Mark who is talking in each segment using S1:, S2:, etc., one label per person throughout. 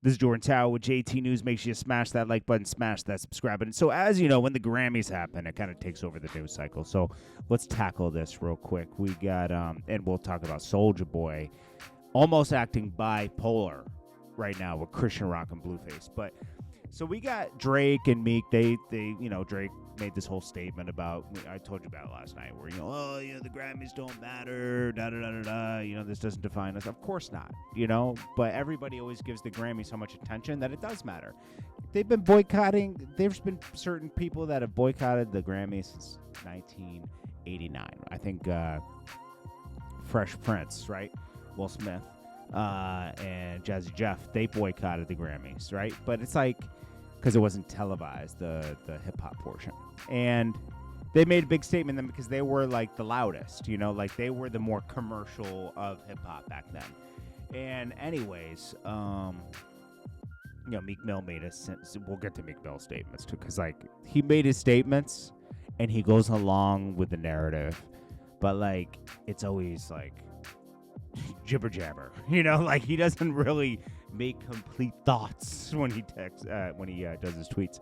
S1: This is Jordan Tower with JT News. Make sure you smash that like button, smash that subscribe button. So as you know, when the Grammys happen, it kind of takes over the news cycle. So let's tackle this real quick. We got, and we'll talk about Soulja Boy almost acting bipolar right now with Christian Rock and Blueface. But so we got Drake and Meek. They Drake made this whole statement about, I told you about it last night, where, the Grammys don't matter, this doesn't define us. Of course not, but everybody always gives the Grammys so much attention that it does matter. They've been boycotting, there's been certain people that have boycotted the Grammys since 1989. I think Fresh Prince, right? Will Smith and Jazzy Jeff, they boycotted the Grammys, right? But it's like, because it wasn't televised, the hip-hop portion. And they made a big statement then because they were like the loudest, like they were the more commercial of hip-hop back then. And anyways, Meek Mill made we'll get to Meek Mill's statements too, because like he made his statements and he goes along with the narrative, but like it's always like jibber jabber, like he doesn't really make complete thoughts when he does his tweets.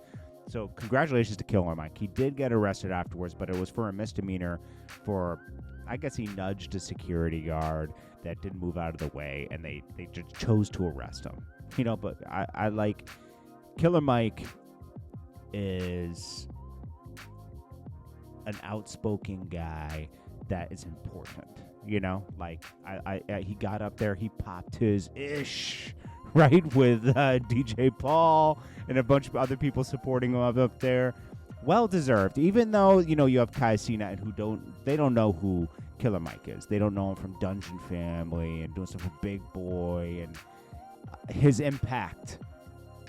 S1: So congratulations to Killer Mike. He did get arrested afterwards, but it was for a misdemeanor for, I guess he nudged a security guard that didn't move out of the way, and they just chose to arrest him. But I like Killer Mike is an outspoken guy that is important. Like he got up there, he popped his ish, right, with DJ Paul and a bunch of other people supporting him up there. Well deserved, even though you have Kai Cenat who don't know who Killer Mike is. They don't know him from Dungeon Family and doing stuff with Big Boy, and his impact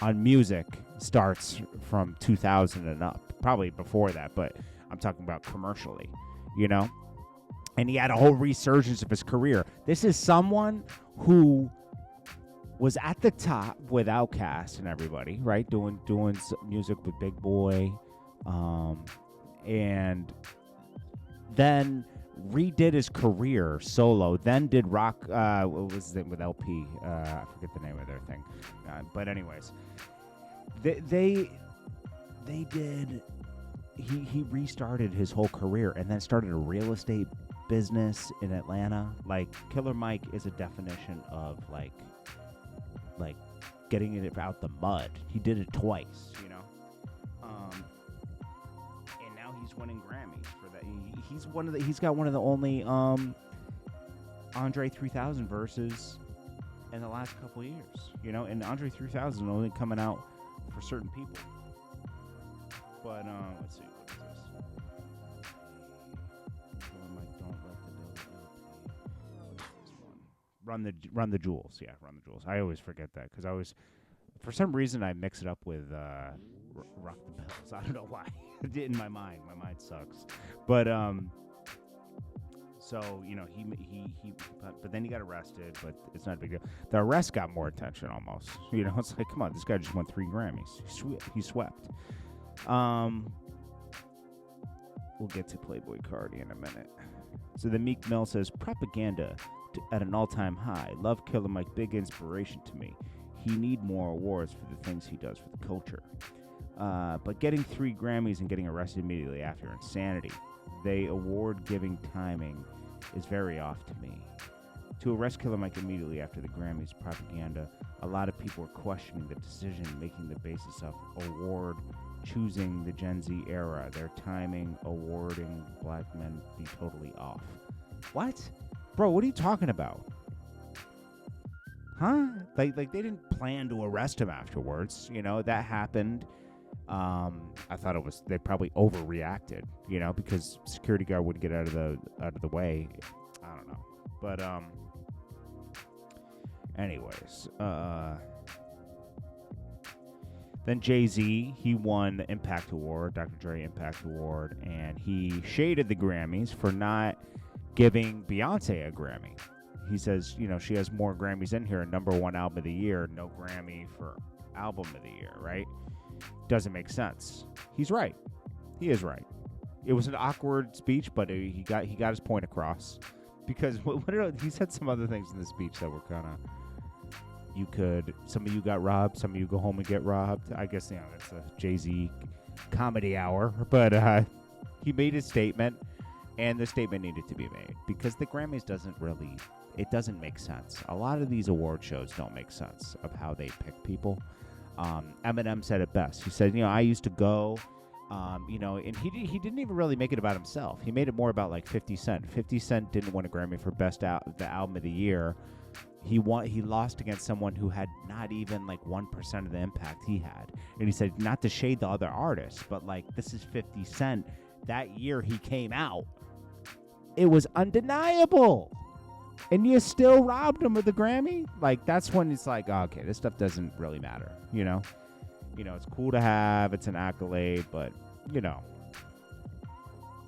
S1: on music starts from 2000 and up, probably before that, but I'm talking about commercially, And he had a whole resurgence of his career. This is someone who was at the top with Outkast and everybody, right? Doing music with Big Boy, and then redid his career solo. Then did rock. What was it with LP? I forget the name of their thing. But anyways, they did. He restarted his whole career and then started a real estate business in Atlanta. Like Killer Mike is a definition of like getting it out the mud. He did it twice, and now he's winning Grammys for that. He's got one of the only Andre 3000 verses in the last couple of years, and Andre 3000 only coming out for certain people. But let's see, what is this? Killer Mike, don't let the devil what is this one? Run the Jewels. Yeah, Run the Jewels. I always forget that because for some reason I mix it up with Rock the Bells. I don't know why. In my mind sucks. But so he but then he got arrested. But it's not a big deal. The arrest got more attention almost. It's like, come on, this guy just won 3 Grammys. He swept. We'll get to Playboi Carti in a minute. So the Meek Mill says, propaganda at an all-time high. Love Killer Mike, big inspiration to me. He need more awards for the things he does for the culture. But getting 3 Grammys and getting arrested immediately after, insanity. They award-giving timing is very off to me. To arrest Killer Mike immediately after the Grammys, propaganda, a lot of people are questioning the decision, making the basis of award choosing the Gen Z era. Their timing, awarding black men be totally off. What? Bro, what are you talking about? Huh? Like they didn't plan to arrest him afterwards. That happened. I thought they probably overreacted, because security guard wouldn't get out of the way. I don't know. But anyways, then Jay-Z, he won the Impact Award, Dr. Dre Impact Award, and he shaded the Grammys for not giving Beyonce a Grammy. He says, she has more Grammys in here, #1 album of the year, no Grammy for album of the year, right? Doesn't make sense. He's right. He is right. It was an awkward speech, but he got his point across. Because he said some other things in the speech that were kind of, some of you got robbed, some of you go home and get robbed. I guess, that's a Jay-Z comedy hour. But he made his statement, and the statement needed to be made because the Grammys it doesn't make sense. A lot of these award shows don't make sense of how they pick people. Eminem said it best. He said, I used to go, and he didn't even really make it about himself. He made it more about like 50 Cent. 50 Cent didn't win a Grammy for the album of the year. He lost against someone who had not even like 1% of the impact he had. And he said, not to shade the other artists, but like, this is 50 Cent. That year he came out, it was undeniable. And you still robbed him of the Grammy? Like, that's when it's like, oh, okay, this stuff doesn't really matter, it's cool to have, it's an accolade, but,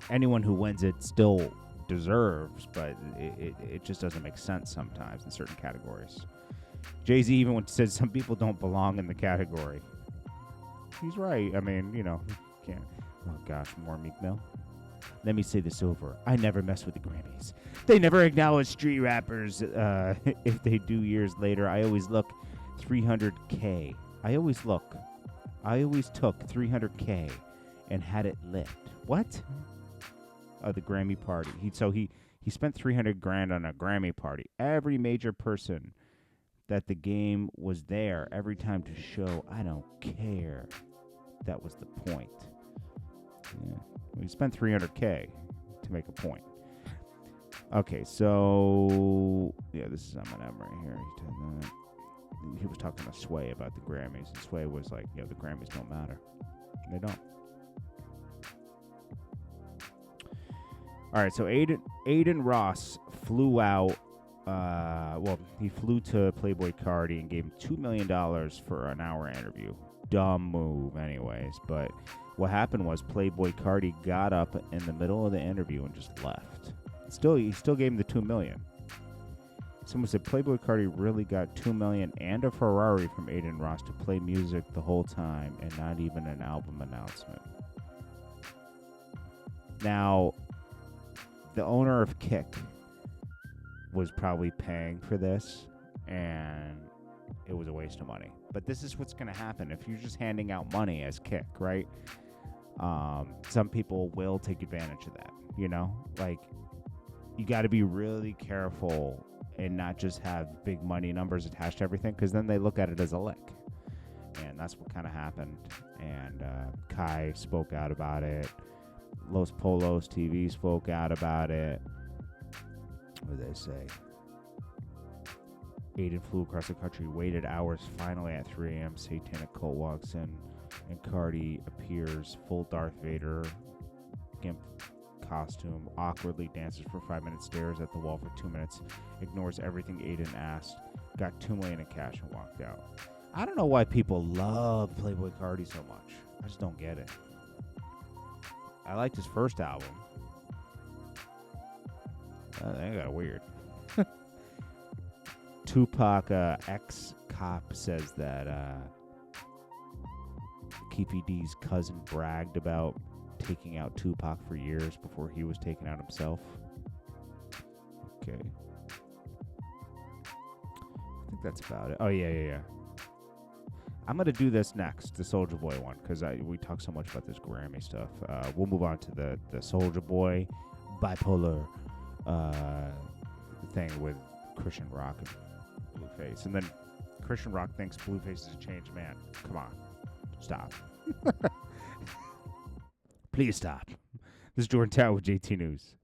S1: anyone who wins it still deserves, but it just doesn't make sense sometimes in certain categories. Jay-Z even said some people don't belong in the category. He's right. I mean, can't. Oh, gosh, more Meek Mill. Let me say this over. I never mess with the Grammys. They never acknowledge street rappers. If they do years later, I always look 300K. I always took 300K and had it lit. What? The Grammy party. He spent $300,000 on a Grammy party. Every major person that the game was there every time to show, I don't care. That was the point. Yeah. We spent $300K to make a point. Okay, so this is Eminem right here. He was talking to Sway about the Grammys, and Sway was like, the Grammys don't matter. They don't. All right, so Aiden Ross flew out. He flew to Playboi Carti and gave him $2 million for an hour interview. Dumb move, anyways, but what happened was Playboi Carti got up in the middle of the interview and just left. He still gave him the $2 million. Someone said Playboi Carti really got $2 million and a Ferrari from Aiden Ross to play music the whole time and not even an album announcement. Now, the owner of Kick was probably paying for this, and it was a waste of money. But this is what's going to happen if you're just handing out money as Kick, right? Some people will take advantage of that, Like, you got to be really careful and not just have big money numbers attached to everything, because then they look at it as a lick. And that's what kind of happened. And Kai spoke out about it. Los Polos TV spoke out about it. What did they say? Aiden flew across the country, waited hours, finally at 3 a.m. Satanic Cult walks in, and Carti appears, full Darth Vader, gimp costume, awkwardly dances for 5 minutes, stares at the wall for 2 minutes, ignores everything Aiden asked, got $2 million in cash, and walked out. I don't know why people love Playboi Carti so much. I just don't get it. I liked his first album. That got weird. Tupac ex-cop says that Keefy D's cousin bragged about taking out Tupac for years before he was taken out himself. Okay. I think that's about it. Oh, yeah. I'm going to do this next, the Soulja Boy one, because we talk so much about this Grammy stuff. We'll move on to the Soulja Boy bipolar thing with Christian Rock and Blueface. And then Christian Rock thinks Blueface is a changed man. Come on. Stop. Please stop. This is Jordan Tower with JT News.